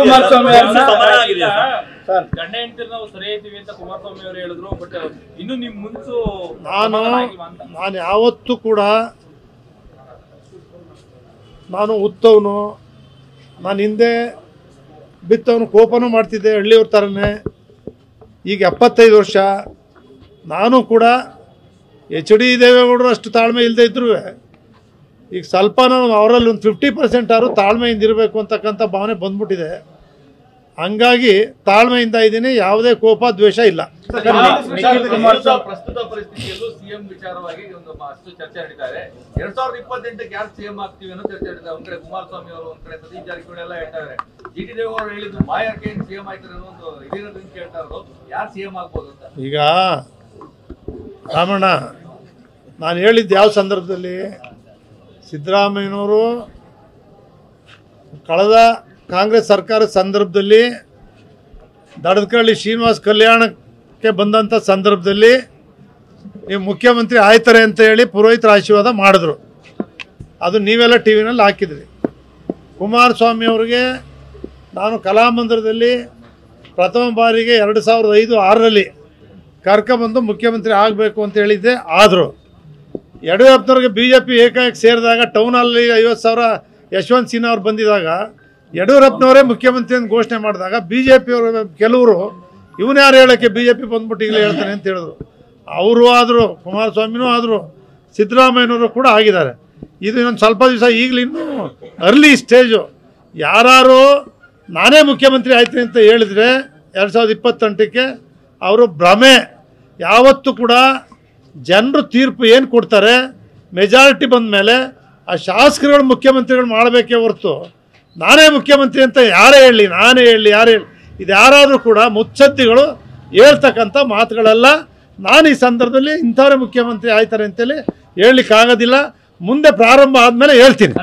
ಕುಮಾರಸ್ವಾಮಿ ಗಂಡ ಹೆಂಡತಿ ನಾವು ಸರಿ ಐತಿವಿ ಅಂತ ಕುಮಾರಸ್ವಾಮಿ ಅವರು ಹೇಳಿದ್ರು. ಬಟ್ ಇನ್ನು ನಿಮ್ ಮುನ್ಸು ನಾನು ಯಾವತ್ತೂ ಕೂಡ ನಾನು ಉತ್ತವನು, ನಾನು ಹಿಂದೆ ಬಿತ್ತವನು, ಕೋಪನೂ ಮಾಡ್ತಿದ್ದೆ ಹಳ್ಳಿಯವ್ರ ಥರನೇ. ಈಗ 75 ವರ್ಷ. ನಾನು ಕೂಡ HD ದೇವೇಗೌಡರು ಅಷ್ಟು ತಾಳ್ಮೆ ಇಲ್ಲದೆ ಇದ್ರೂ ಈಗ ಸ್ವಲ್ಪ ನಾವು ಅವರಲ್ಲಿ ಒಂದು 50% ಆದ್ರೂ ತಾಳ್ಮೆಯಿಂದ ಇರಬೇಕು ಅಂತಕ್ಕಂಥ ಭಾವನೆ ಬಂದ್ಬಿಟ್ಟಿದೆ. ಹಂಗಾಗಿ ತಾಳ್ಮೆಯಿಂದ ಇದ್ದೀನಿ, ಯಾವುದೇ ಕೋಪ ದ್ವೇಷ ಇಲ್ಲ. ಪ್ರಸ್ತುತ ಪರಿಸ್ಥಿತಿಯಲ್ಲೂ ಸಿಎಂ ವಿಚಾರವಾಗಿ ಒಂದು ಅಷ್ಟು ಚರ್ಚೆ ನಡೀತಾರೆ. 2028ಕ್ಕೆ ಯಾರು ಸಿಎಂ ಆಗ್ತೀವಿ ಅನ್ನೋ ಚರ್ಚೆ ನಡೀತಾರೆ. ಒಂದ್ ಕಡೆ ಕುಮಾರಸ್ವಾಮಿ ಅವರು, ಒಂದ್ ಕಡೆ ಸತೀಶ್ ಜಾರಕಿಹೊಳಿ ಎಲ್ಲ ಹೇಳ್ತಾ ಇದ್ದಾರೆ. GT ದೇವೇಗೌಡರು ಹೇಳಿದ್ರು ಬಾಯರ್ಕೆ ಸಿಎಂ ಆಯ್ತಾರೆ ಅನ್ನೋ ಒಂದು ಹಿರಿಯರನ್ನು ಕೇಳ್ತಾ ಇರೋದು, ಯಾರು ಸಿಎಂ ಆಗ್ಬೋದು ಅಂತ. ಈಗ ರಾಮಣ್ಣ, ನಾನು ಹೇಳಿದ್ದು ಯಾವ ಸಂದರ್ಭದಲ್ಲಿ, ಸಿದ್ದರಾಮಯ್ಯನವರು ಕಳೆದ ಕಾಂಗ್ರೆಸ್ ಸರ್ಕಾರದ ಸಂದರ್ಭದಲ್ಲಿ ದಡದಕಳ್ಳಿ ಶ್ರೀನಿವಾಸ್ ಕಲ್ಯಾಣಕ್ಕೆ ಬಂದಂಥ ಸಂದರ್ಭದಲ್ಲಿ ನೀವು ಮುಖ್ಯಮಂತ್ರಿ ಆಯ್ತಾರೆ ಅಂತ ಹೇಳಿ ಪುರೋಹಿತರ ಆಶೀರ್ವಾದ ಮಾಡಿದ್ರು. ಅದು ನೀವೆಲ್ಲ ಟಿ ವಿನಲ್ಲಿ ಹಾಕಿದ್ರಿ. ಕುಮಾರಸ್ವಾಮಿ ಅವರಿಗೆ ನಾನು ಕಲಾಮಂದಿರದಲ್ಲಿ ಪ್ರಥಮ ಬಾರಿಗೆ 2005-6ರಲ್ಲಿ ಕರ್ಕೊಂಬಂದು ಮುಖ್ಯಮಂತ್ರಿ ಆಗಬೇಕು ಅಂತ ಹೇಳಿದ್ದೆ. ಆದರು ಯಡಿಯೂರಪ್ಪನವ್ರಿಗೆ BJP ಏಕಾಏಕಿ ಸೇರಿದಾಗ ಟೌನ್ ಹಾಲಲ್ಲಿ 50,000 ಯಶವಂತ್ ಸಿನ್ಹಾ ಅವ್ರು ಬಂದಿದ್ದಾಗ ಯಡಿಯೂರಪ್ಪನವರೇ ಮುಖ್ಯಮಂತ್ರಿ ಅಂತ ಘೋಷಣೆ ಮಾಡಿದಾಗ BJP ಅವರು ಕೆಲವರು ಇವನು ಯಾರು ಹೇಳೋಕ್ಕೆ BJP ಬಂದ್ಬಿಟ್ಟು ಈಗಲೇ ಹೇಳ್ತಾನೆ ಅಂತ ಹೇಳಿದ್ರು. ಅವರು ಆದರು, ಕುಮಾರಸ್ವಾಮಿನೂ ಆದರು, ಸಿದ್ದರಾಮಯ್ಯನವರು ಕೂಡ ಆಗಿದ್ದಾರೆ. ಇದು ಇನ್ನೊಂದು ಸ್ವಲ್ಪ ದಿವಸ, ಈಗಲೂ ಇನ್ನೂ ಅರ್ಲಿ ಸ್ಟೇಜು. ಯಾರು ನಾನೇ ಮುಖ್ಯಮಂತ್ರಿ ಆಯ್ತೀನಿ ಅಂತ ಹೇಳಿದರೆ 2028ಕ್ಕೆ ಅವರು ಭ್ರಮೆ. ಯಾವತ್ತೂ ಕೂಡ ಜನರು ತೀರ್ಪು ಏನು ಕೊಡ್ತಾರೆ, ಮೆಜಾರಿಟಿ ಬಂದ ಮೇಲೆ ಆ ಶಾಸಕರುಗಳು ಮುಖ್ಯಮಂತ್ರಿಗಳು ಮಾಡಬೇಕೇ ಹೊರತು ನಾನೇ ಮುಖ್ಯಮಂತ್ರಿ ಅಂತ ಯಾರೇ ಹೇಳಲಿ, ನಾನೇ ಹೇಳಲಿ, ಯಾರೇ ಹೇಳಿ, ಇದು ಯಾರಾದರೂ ಕೂಡ ಮುತ್ಸದ್ದಿಗಳು ಹೇಳ್ತಕ್ಕಂಥ ಮಾತುಗಳೆಲ್ಲ. ನಾನು ಈ ಸಂದರ್ಭದಲ್ಲಿ ಇಂಥವರೇ ಮುಖ್ಯಮಂತ್ರಿ ಆಯ್ತಾರೆ ಅಂತೇಳಿ ಹೇಳಲಿಕ್ಕಾಗೋದಿಲ್ಲ. ಮುಂದೆ ಪ್ರಾರಂಭ ಆದಮೇಲೆ ಹೇಳ್ತೀನಿ.